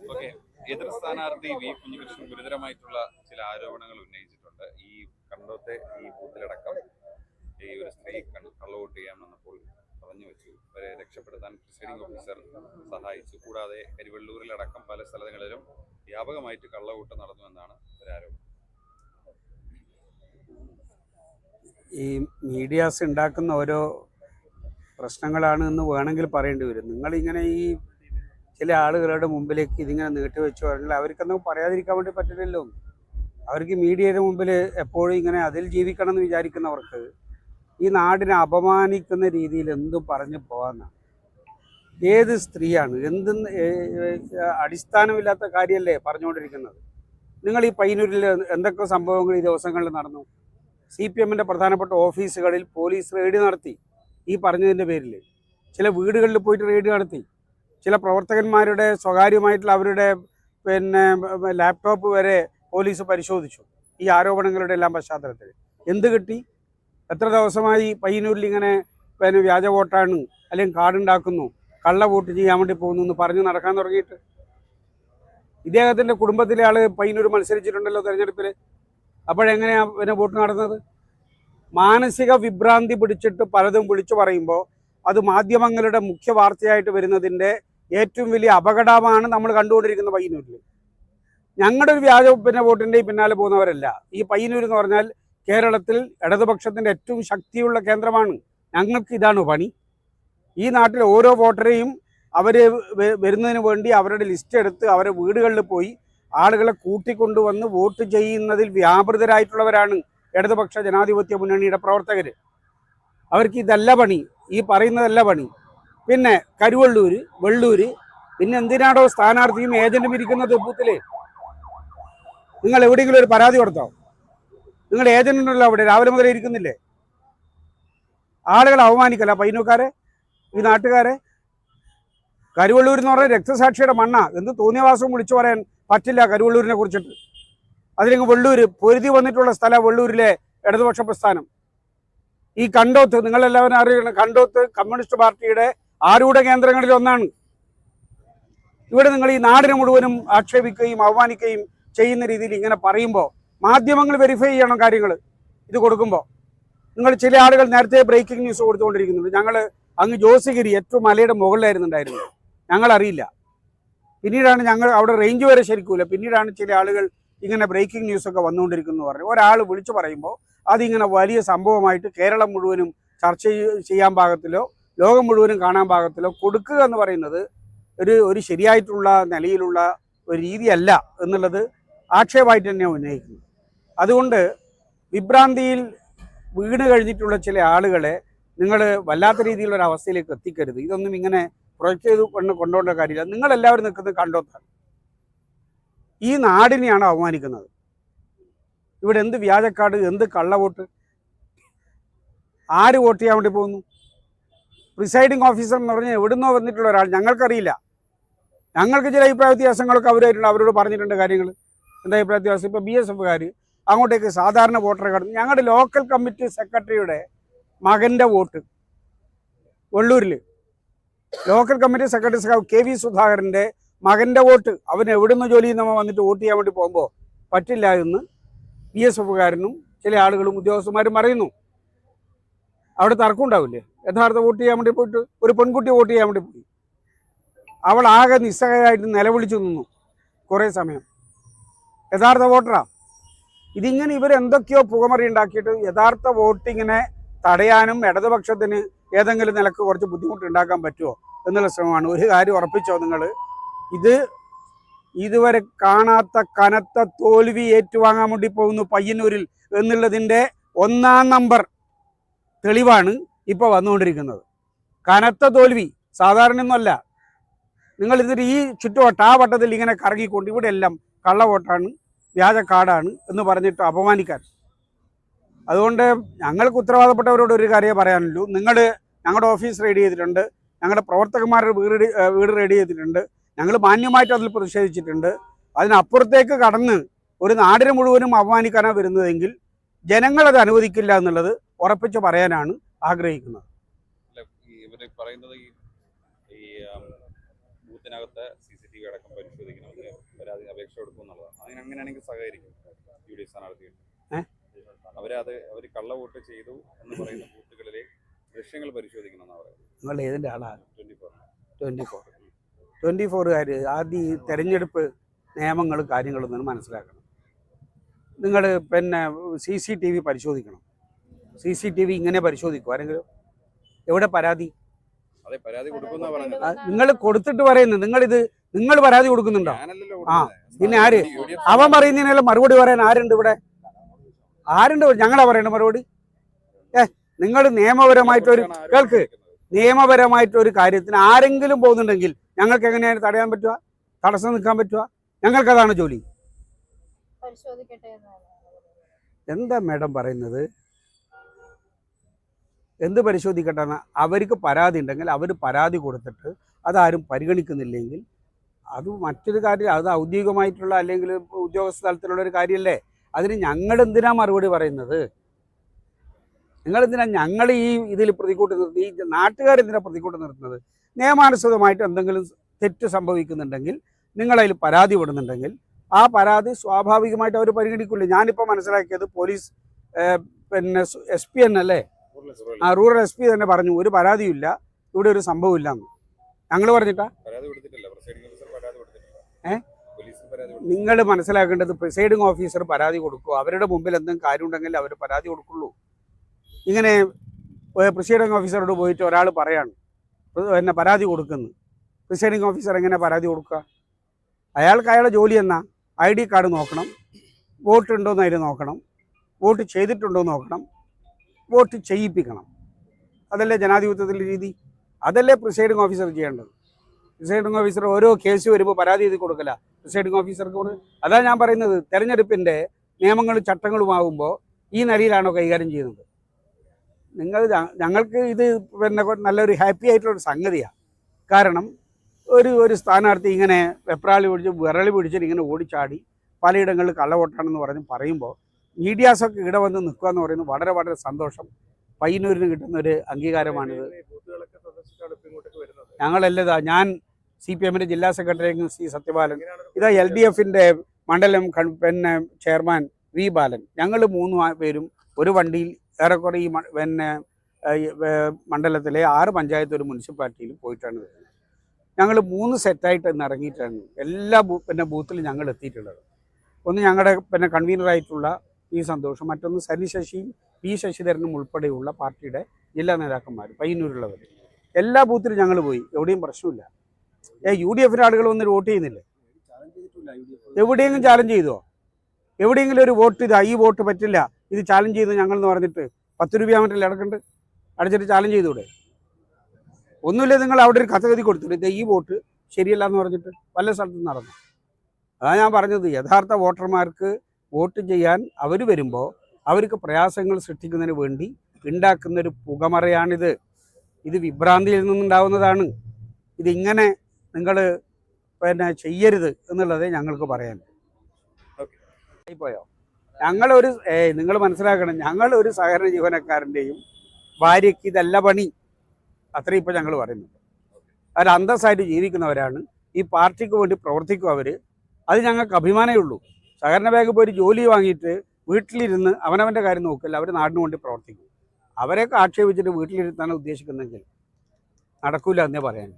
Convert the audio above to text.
Okay, എതിർ സ്ഥാനാർത്ഥി V Kunhikrishnan ഗുരുതരമായിട്ടുള്ള ചില ആരോപണങ്ങൾ ഉന്നയിച്ചിട്ടുണ്ട്. ഈ കണ്ടോത്തെ ഈ ബൂത്തിലടക്കം ഈ ഒരു സ്ത്രീ കള്ളവോട്ട് ചെയ്യാൻ വന്നപ്പോൾ പറഞ്ഞു വെച്ചു, അവരെ രക്ഷപ്പെടുത്താൻ പ്രിസൈഡിംഗ് ഓഫീസർ സഹായിച്ചു. കൂടാതെ കരിവെള്ളൂരിലടക്കം പല സ്ഥലങ്ങളിലും വ്യാപകമായിട്ട് കള്ളവോട്ട് നടന്നുവെന്നാണ് ഒരു ആരോപണം. ഈ മീഡിയാസ് ഉണ്ടാക്കുന്ന ഓരോ പ്രശ്നങ്ങളാണ് എന്ന് വേണമെങ്കിൽ പറയേണ്ടി വരും. നിങ്ങളിങ്ങനെ ഈ ചില ആളുകളുടെ മുമ്പിലേക്ക് ഇതിങ്ങനെ നീട്ടിവെച്ചു പറഞ്ഞാൽ അവർക്കൊന്നും പറയാതിരിക്കാൻ വേണ്ടി പറ്റില്ലല്ലോ. അവർക്ക് മീഡിയയുടെ മുമ്പിൽ എപ്പോഴും ഇങ്ങനെ അതിൽ ജീവിക്കണം എന്ന് വിചാരിക്കുന്നവർക്ക് ഈ നാടിനെ അപമാനിക്കുന്ന രീതിയിൽ എന്തും പറഞ്ഞു പോകാമെന്നാണ്. ഏത് സ്ത്രീയാണ് അടിസ്ഥാനമില്ലാത്ത കാര്യമല്ലേ പറഞ്ഞുകൊണ്ടിരിക്കുന്നത്. നിങ്ങൾ ഈ പയ്യന്നൂരിൽ എന്തൊക്കെ സംഭവങ്ങൾ ഈ ദിവസങ്ങളിൽ നടന്നു. CPM-ൻ്റെ പ്രധാനപ്പെട്ട ഓഫീസുകളിൽ പോലീസ് റെയ്ഡ് നടത്തി. ഈ പറഞ്ഞതിൻ്റെ പേരിൽ ചില വീടുകളിൽ പോയിട്ട് റെയ്ഡ് നടത്തി. ചില പ്രവർത്തകന്മാരുടെ സ്വകാര്യമായിട്ടുള്ള അവരുടെ ലാപ്ടോപ്പ് വരെ പോലീസ് പരിശോധിച്ചു. ഈ ആരോപണങ്ങളുടെ എല്ലാം പശ്ചാത്തലത്തിൽ എന്ത് കിട്ടി? എത്ര ദിവസമായി പയ്യന്നൂരിൽ ഇങ്ങനെ വ്യാജ വോട്ടാണ്, അല്ലെങ്കിൽ കാർഡുണ്ടാക്കുന്നു, കള്ള വോട്ട് ചെയ്യാൻ വേണ്ടി പോകുന്നു എന്ന് പറഞ്ഞ് നടക്കാൻ തുടങ്ങിയിട്ട്. ഇദ്ദേഹത്തിൻ്റെ കുടുംബത്തിലെ ആൾ പയ്യന്നൂർ മത്സരിച്ചിട്ടുണ്ടല്ലോ തെരഞ്ഞെടുപ്പിൽ. അപ്പോഴെങ്ങനെയാണ് വോട്ട് നടന്നത്? മാനസിക വിഭ്രാന്തി പിടിച്ചിട്ട് പലതും വിളിച്ചു പറയുമ്പോൾ അത് മാധ്യമങ്ങളുടെ മുഖ്യ വാർത്തയായിട്ട് വരുന്നതിൻ്റെ ഏറ്റവും വലിയ അപകടമാണ് നമ്മൾ കണ്ടുകൊണ്ടിരിക്കുന്ന പയ്യന്നൂരിൽ. ഞങ്ങളുടെ ഒരു വ്യാജ വോട്ടിൻ്റെ പിന്നാലെ പോകുന്നവരല്ല. ഈ പയ്യന്നൂർ എന്ന് പറഞ്ഞാൽ കേരളത്തിൽ ഇടതുപക്ഷത്തിൻ്റെ ഏറ്റവും ശക്തിയുള്ള കേന്ദ്രമാണ്. ഞങ്ങൾക്ക് ഇതാണ് പണി. ഈ നാട്ടിൽ ഓരോ വോട്ടറെയും അവർ വരുന്നതിന് വേണ്ടി അവരുടെ ലിസ്റ്റ് എടുത്ത് അവരുടെ വീടുകളിൽ പോയി ആളുകളെ കൂട്ടിക്കൊണ്ടുവന്ന് വോട്ട് ചെയ്യുന്നതിൽ വ്യാപൃതരായിട്ടുള്ളവരാണ് ഇടതുപക്ഷ ജനാധിപത്യ മുന്നണിയുടെ പ്രവർത്തകർ. അവർക്ക് ഇതല്ല പണി, ഈ പറയുന്നതല്ല പണി. പിന്നെ കരുവള്ളൂർ, വെള്ളൂർ, പിന്നെ എന്തിനാണോ സ്ഥാനാർത്ഥിയും ഏജന്റും ഇരിക്കുന്നത് ബൂത്തിൽ? നിങ്ങൾ എവിടെയെങ്കിലും ഒരു പരാതി കൊടുത്തോ? നിങ്ങൾ ഏജന്റുണ്ടല്ലോ അവിടെ, രാവിലെ മുതലേ ഇരിക്കുന്നില്ലേ? ആളുകളെ അവമാനിക്കല പയ്യന്നൂർക്കാരെ, ഈ നാട്ടുകാരെ. കരുവള്ളൂർ എന്ന് പറഞ്ഞാൽ രക്തസാക്ഷിയുടെ മണ്ണ. എന്ത് തോന്നിയവാസവും വിളിച്ചു പറയാൻ പറ്റില്ല കരുവള്ളൂരിനെ കുറിച്ചിട്ട്. അതിലേക്ക് വെള്ളൂർ പൊരുതി വന്നിട്ടുള്ള സ്ഥലം വെള്ളൂരിലെ ഇടതുപക്ഷ പ്രസ്ഥാനം. ഈ കണ്ടോത്ത് നിങ്ങളെല്ലാവരും അറിയണം, കണ്ടോത്ത് കമ്മ്യൂണിസ്റ്റ് പാർട്ടിയുടെ ആരൂഢ കേന്ദ്രങ്ങളിൽ ഒന്നാണ്. ഇവിടെ നിങ്ങൾ ഈ നാടിനെ മുഴുവനും ആക്ഷേപിക്കുകയും അവമാനിക്കുകയും ചെയ്യുന്ന രീതിയിൽ ഇങ്ങനെ പറയുമ്പോൾ മാധ്യമങ്ങൾ വെരിഫൈ ചെയ്യണം കാര്യങ്ങൾ. ഇത് കൊടുക്കുമ്പോൾ നിങ്ങൾ ചില ആളുകൾ നേരത്തെ ബ്രേക്കിംഗ് ന്യൂസ് കൊടുത്തുകൊണ്ടിരിക്കുന്നുണ്ട്. ഞങ്ങൾ അങ്ങ് ജോസിഗിരി ഏറ്റവും മലയുടെ മുകളിലായിരുന്നുണ്ടായിരുന്നു, ഞങ്ങളറിയില്ല. പിന്നീടാണ് ഞങ്ങൾ അവിടെ റേഞ്ച് വരെ ശരിക്കൂല. പിന്നീടാണ് ചില ആളുകൾ ഇങ്ങനെ ബ്രേക്കിംഗ് ന്യൂസൊക്കെ വന്നുകൊണ്ടിരിക്കുന്നു പറഞ്ഞു. ഒരാൾ വിളിച്ചു പറയുമ്പോൾ അതിങ്ങനെ വലിയ സംഭവമായിട്ട് കേരളം മുഴുവനും ചർച്ച ചെയ്യാൻ പാകത്തിലോ ലോകം മുഴുവനും കാണാൻ പാകത്തിലോ കൊടുക്കുക എന്ന് പറയുന്നത് ഒരു ശരിയായിട്ടുള്ള നിലയിലുള്ള ഒരു രീതിയല്ല എന്നുള്ളത് ആക്ഷേപമായിട്ട് തന്നെയാണ് ഉന്നയിക്കുന്നത്. അതുകൊണ്ട് വിഭ്രാന്തിയിൽ വീണ് കഴിഞ്ഞിട്ടുള്ള ചില ആളുകളെ നിങ്ങൾ വല്ലാത്ത രീതിയിലുള്ള അവസ്ഥയിലേക്ക് എത്തിക്കരുത്. ഇതൊന്നും ഇങ്ങനെ പ്രൊജക്റ്റ് ചെയ്ത് കൊണ്ടുപോകേണ്ട കാര്യമില്ല. നിങ്ങളെല്ലാവരും നിൽക്കുന്നത് കണ്ടോത്താണ്. ഈ നാടിനെയാണ് അവമാനിക്കുന്നത്. ഇവിടെ എന്ത് വ്യാജക്കാട്, എന്ത് കള്ളവോട്ട്, ആര് വോട്ട് ചെയ്യാൻ വേണ്ടി പോകുന്നു? പ്രിസൈഡിംഗ് ഓഫീസർ എന്ന് പറഞ്ഞാൽ എവിടുന്നോ വന്നിട്ടുള്ള ഒരാൾ, ഞങ്ങൾക്കറിയില്ല. ഞങ്ങൾക്ക് ചില അഭിപ്രായ വ്യത്യാസങ്ങളൊക്കെ അവരോട് പറഞ്ഞിട്ടുണ്ട് കാര്യങ്ങൾ. എന്താ അഭിപ്രായ വ്യത്യാസം? ഇപ്പോൾ BSFകാർ അങ്ങോട്ടേക്ക് സാധാരണ വോട്ടറെ കടന്നു. ഞങ്ങളുടെ ലോക്കൽ കമ്മിറ്റി സെക്രട്ടറിയുടെ മകൻ്റെ വോട്ട് വെള്ളൂരിൽ, ലോക്കൽ കമ്മിറ്റി സെക്രട്ടറി KV സുധാകരൻ്റെ മകൻ്റെ വോട്ട്, അവൻ എവിടുന്ന് ജോലി ചെയ്യുന്ന വന്നിട്ട് വോട്ട് ചെയ്യാൻ വേണ്ടി പോകുമ്പോൾ പറ്റില്ല എന്ന് BSFകാരനും ചില ആളുകളും ഉദ്യോഗസ്ഥന്മാരും പറയുന്നു. അവിടെ തർക്കം ഉണ്ടാവില്ലേ? യഥാർത്ഥ വോട്ട് ചെയ്യാൻ വേണ്ടി പോയിട്ട് ഒരു പെൺകുട്ടി വോട്ട് ചെയ്യാൻ വേണ്ടി പോയി. അവൾ ആകെ നിസ്സഹായമായിട്ട് നിലവിളിച്ചു നിന്നു കുറേ സമയം. യഥാർത്ഥ വോട്ടറാ. ഇതിങ്ങനെ ഇവരെന്തൊക്കെയോ പുകമറി ഉണ്ടാക്കിയിട്ട് യഥാർത്ഥ വോട്ടിങ്ങിനെ തടയാനും ഇടതുപക്ഷത്തിന് ഏതെങ്കിലും നിലക്ക് കുറച്ച് ബുദ്ധിമുട്ടുണ്ടാക്കാൻ പറ്റുമോ എന്നുള്ള ശ്രമമാണ്. ഒരു കാര്യം ഉറപ്പിച്ചോ നിങ്ങൾ, ഇത് ഇതുവരെ കാണാത്ത കനത്ത തോൽവി ഏറ്റുവാങ്ങാൻ വേണ്ടി പോകുന്നു പയ്യന്നൂരിൽ എന്നുള്ളതിൻ്റെ 1-ാം നമ്പർ തെളിവാണ് ഇപ്പോൾ വന്നുകൊണ്ടിരിക്കുന്നത്. കനത്ത തോൽവി സാധാരണയൊന്നുമല്ല. നിങ്ങൾ ഇതിൽ ഈ ചുറ്റുവട്ട ആ വട്ടത്തിൽ ഇങ്ങനെ കറങ്ങിക്കൊണ്ട് ഇവിടെ എല്ലാം കള്ളവോട്ടാണ്, വ്യാജ കാർഡാണ് എന്ന് പറഞ്ഞിട്ട് അപമാനിക്കാൻ. അതുകൊണ്ട് ഞങ്ങൾക്ക് ഉത്തരവാദപ്പെട്ടവരോട് ഒരു കാര്യമേ പറയാനുള്ളൂ. നിങ്ങൾ ഞങ്ങളുടെ ഓഫീസ് റെഡി ചെയ്തിട്ടുണ്ട്, ഞങ്ങളുടെ പ്രവർത്തകന്മാരുടെ വീട് റെഡി ചെയ്തിട്ടുണ്ട്, ഞങ്ങൾ മാന്യമായിട്ട് അതിൽ പ്രതിഷേധിച്ചിട്ടുണ്ട്. അതിനപ്പുറത്തേക്ക് കടന്ന് ഒരു നാടിനെ മുഴുവനും അപമാനിക്കാനാണ് വരുന്നതെങ്കിൽ ജനങ്ങളത് അനുവദിക്കില്ല എന്നുള്ളത് ഉറപ്പിച്ച് പറയാനാണ് ആഗ്രഹിക്കുന്നത്. ഇവർ പറയുന്നത് ഈ ബൂത്തിനകത്ത് CCTV അടക്കം പരിശോധിക്കണമെന്ന് പരാതി അപേക്ഷ കൊടുക്കും എന്നുള്ളതാണ്. അങ്ങനെയാണെങ്കിൽ സഹകരിക്കും UDF സ്ഥാനാർത്ഥി. അവർ കള്ളവോട്ട് ചെയ്തു എന്ന് പറയുന്ന ബൂത്തുകളിലെ ദൃശ്യങ്ങൾ പരിശോധിക്കണമെന്നാണ് പറയുന്നത്. നിങ്ങൾ ഏതിൻ്റെ ആളാണ്? 24 ആദ്യം ഈ തെരഞ്ഞെടുപ്പ് നിയമങ്ങളും കാര്യങ്ങളും ഒന്ന് മനസ്സിലാക്കണം. നിങ്ങൾ പിന്നെ CCTV പരിശോധിക്കണം. CCTV ഇങ്ങനെ പരിശോധിക്കും ആരെങ്കിലും? എവിടെ പരാതി? അതെ, പരാതി കൊടുക്കുന്ന പറഞ്ഞത്. നിങ്ങൾ കൊടുത്തിട്ട് പറയുന്നത് നിങ്ങൾ പരാതി കൊടുക്കുന്നുണ്ടോ? പിന്നെ ആര്? അവൻ പറയുന്നതിനെല്ലാം മറുപടി പറയാൻ ആരുണ്ട് ഇവിടെ? ഞങ്ങളാ പറയണ മറുപടി? നിങ്ങൾ നിയമപരമായിട്ടൊരു നിയമപരമായിട്ടൊരു കാര്യത്തിന് ആരെങ്കിലും പോകുന്നുണ്ടെങ്കിൽ ഞങ്ങൾക്ക് എങ്ങനെയാണ് തടയാൻ പറ്റുക? തടസ്സം നിൽക്കാൻ പറ്റുക? ഞങ്ങൾക്കതാണ് ജോലി. എന്താ മാഡം പറയുന്നത്? എന്ത് പരിശോധിക്കട്ടെ? അവർക്ക് പരാതി ഉണ്ടെങ്കിൽ അവർ പരാതി കൊടുത്തിട്ട് അതാരും പരിഗണിക്കുന്നില്ലെങ്കിൽ അത് മറ്റൊരു കാര്യം. അത് ഔദ്യോഗികമായിട്ടുള്ള അല്ലെങ്കിൽ ഉദ്യോഗസ്ഥ തലത്തിലുള്ള ഒരു കാര്യമല്ലേ. അതിന് ഞങ്ങളെന്തിനാ മറുപടി പറയുന്നത്? നിങ്ങളെന്തിനാ ഞങ്ങൾ ഈ ഇതിൽ പ്രതികൂട്ട് നിർത്തി? ഈ നാട്ടുകാരെന്തിനാ പ്രതികൂട്ട് നിർത്തുന്നത്? നിയമാനുസൃതമായിട്ട് എന്തെങ്കിലും തെറ്റ് സംഭവിക്കുന്നുണ്ടെങ്കിൽ നിങ്ങളതിൽ പരാതി വിടുന്നുണ്ടെങ്കിൽ ആ പരാതി സ്വാഭാവികമായിട്ട് അവർ പരിഗണിക്കില്ല. ഞാനിപ്പോൾ മനസ്സിലാക്കിയത് പോലീസ് പിന്നെ SP എന്നല്ലേ, റൂറൽ SP തന്നെ പറഞ്ഞു ഒരു പരാതിയില്ല, ഇവിടെ ഒരു സംഭവമില്ല എന്ന്. ഞങ്ങൾ പറഞ്ഞിട്ടാ? നിങ്ങൾ മനസ്സിലാക്കേണ്ടത് പ്രിസൈഡിംഗ് ഓഫീസർ പരാതി കൊടുക്കുക. അവരുടെ മുമ്പിൽ എന്തെങ്കിലും കാര്യമുണ്ടെങ്കിൽ അവർ പരാതി കൊടുക്കുള്ളൂ. ഇങ്ങനെ പ്രിസൈഡിംഗ് ഓഫീസറോട് പോയിട്ട് ഒരാൾ പറയാണ് എന്നെ പരാതി കൊടുക്കുന്നു. പ്രിസൈഡിംഗ് ഓഫീസർ എങ്ങനെ പരാതി കൊടുക്കുക? അയാൾക്ക് അയാളുടെ ജോലി എന്നാ ID കാർഡ് നോക്കണം, വോട്ട് ഉണ്ടോയെന്ന് അതിന് നോക്കണം, വോട്ട് ചെയ്തിട്ടുണ്ടോ എന്ന് നോക്കണം, വോട്ട് ചെയ്യിപ്പിക്കണം. അതല്ലേ ജനാധിപത്യത്തിൻ്റെ രീതി? അതല്ലേ പ്രിസൈഡിംഗ് ഓഫീസർ ചെയ്യേണ്ടത്? പ്രിസൈഡിംഗ് ഓഫീസർ ഓരോ കേസ് വരുമ്പോൾ പരാതി എഴുതി കൊടുക്കില്ല പ്രിസൈഡിംഗ് ഓഫീസർക്ക്. അതാണ് ഞാൻ പറയുന്നത്. തെരഞ്ഞെടുപ്പിൻ്റെ നിയമങ്ങളും ചട്ടങ്ങളുമാകുമ്പോൾ ഈ നിലയിലാണോ കൈകാര്യം ചെയ്യുന്നത്? ഞങ്ങൾക്ക് ഇത് പിന്നെ നല്ലൊരു ഹാപ്പി ആയിട്ടുള്ളൊരു സംഗതിയാണ്. കാരണം ഒരു സ്ഥാനാർത്ഥി ഇങ്ങനെ വിരളി പിടിച്ചിട്ട് ഇങ്ങനെ ഓടിച്ചാടി പലയിടങ്ങളിൽ കള്ളവോട്ടാണെന്ന് പറയുമ്പോൾ മീഡിയാസൊക്കെ ഇവിടെ വന്ന് നിൽക്കുക എന്ന് പറയുന്നത് വളരെ വളരെ സന്തോഷം. പയ്യന്നൂരിന് കിട്ടുന്ന ഒരു അംഗീകാരമാണിത്. ഞങ്ങളല്ലതാ, ഞാൻ CPM ജില്ലാ സെക്രട്ടറി C സത്യപാലൻ, ഇതാ LDFിൻ്റെ മണ്ഡലം പിന്നെ ചെയർമാൻ V ബാലൻ. ഞങ്ങൾ 3 പേരും ഒരു വണ്ടിയിൽ ഏറെക്കുറെ ഈ പിന്നെ മണ്ഡലത്തിലെ 6 പഞ്ചായത്ത് ഒരു മുനിസിപ്പാലിറ്റിയിൽ പോയിട്ടാണ് വരുന്നത്. ഞങ്ങൾ 3 സെറ്റായിട്ട് ഇന്ന് ഇറങ്ങിയിട്ടാണ് എല്ലാ പിന്നെ ബൂത്തിലും ഞങ്ങൾ എത്തിയിട്ടുള്ളത്. ഒന്ന് ഞങ്ങളുടെ പിന്നെ കൺവീനറായിട്ടുള്ള P സന്തോഷം, മറ്റൊന്ന് സരി ശശിയും P ശശിധരനും ഉൾപ്പെടെയുള്ള പാർട്ടിയുടെ ജില്ലാ നേതാക്കന്മാർ പയ്യന്നൂരുള്ളവർ. എല്ലാ ബൂത്തിലും ഞങ്ങൾ പോയി, എവിടെയും പ്രശ്നമില്ല. UDFിൻ്റെ ആളുകൾ വന്നിട്ട് വോട്ട് ചെയ്യുന്നില്ലേ? എവിടെയെങ്കിലും ചാലഞ്ച് ചെയ്തോ? എവിടെയെങ്കിലും ഒരു വോട്ട് ഈ വോട്ട് പറ്റില്ല, ഇത് ചാലഞ്ച് ചെയ്തു ഞങ്ങളെന്ന് പറഞ്ഞിട്ട് 10 രൂപ മറ്റല്ലേ അടച്ചിട്ട് ചാലഞ്ച് ചെയ്തൂടെ? ഒന്നുമില്ല, നിങ്ങൾ അവിടെ ഒരു കഥഗതി കൊടുത്തിട്ട് ഈ വോട്ട് ശരിയല്ല എന്ന് പറഞ്ഞിട്ട് വല്ല സ്ഥലത്തും നടന്നു. അതാണ് ഞാൻ പറഞ്ഞത്. യഥാർത്ഥ വോട്ടർമാർക്ക് വോട്ട് ചെയ്യാൻ അവർ വരുമ്പോൾ അവർക്ക് പ്രയാസങ്ങൾ സൃഷ്ടിക്കുന്നതിന് വേണ്ടി ഉണ്ടാക്കുന്നൊരു പുകമറയാണിത്. ഇത് വിഭ്രാന്തിയിൽ നിന്നുണ്ടാവുന്നതാണ്. ഇതിങ്ങനെ നിങ്ങൾ പിന്നെ ചെയ്യരുത് എന്നുള്ളത് ഞങ്ങൾക്ക് പറയാൻ. പോയോ? ഞങ്ങളൊരു നിങ്ങൾ മനസ്സിലാക്കണം, ഞങ്ങളൊരു സഹകരണ ജീവനക്കാരൻ്റെയും ഭാര്യയ്ക്ക് ഇതല്ല പണി, അത്രയും ഇപ്പോൾ ഞങ്ങൾ പറയുന്നുണ്ട്. അവർ അന്തസ്സായിട്ട് ജീവിക്കുന്നവരാണ്, ഈ പാർട്ടിക്ക് വേണ്ടി പ്രവർത്തിക്കും അവർ. അത് ഞങ്ങൾക്ക് അഭിമാനമേ ഉള്ളൂ. സഹകരണ ബാങ്കിൽ പോയി ജോലി വാങ്ങിയിട്ട് വീട്ടിലിരുന്ന് അവനവൻ്റെ കാര്യം നോക്കില്ല, അവർ നാടിന് വേണ്ടി പ്രവർത്തിക്കും. അവരെയൊക്കെ ആക്ഷേപിച്ചിട്ട് വീട്ടിലിരുത്താണ് ഉദ്ദേശിക്കുന്നതെങ്കിൽ നടക്കൂല എന്നേ പറയാൻ.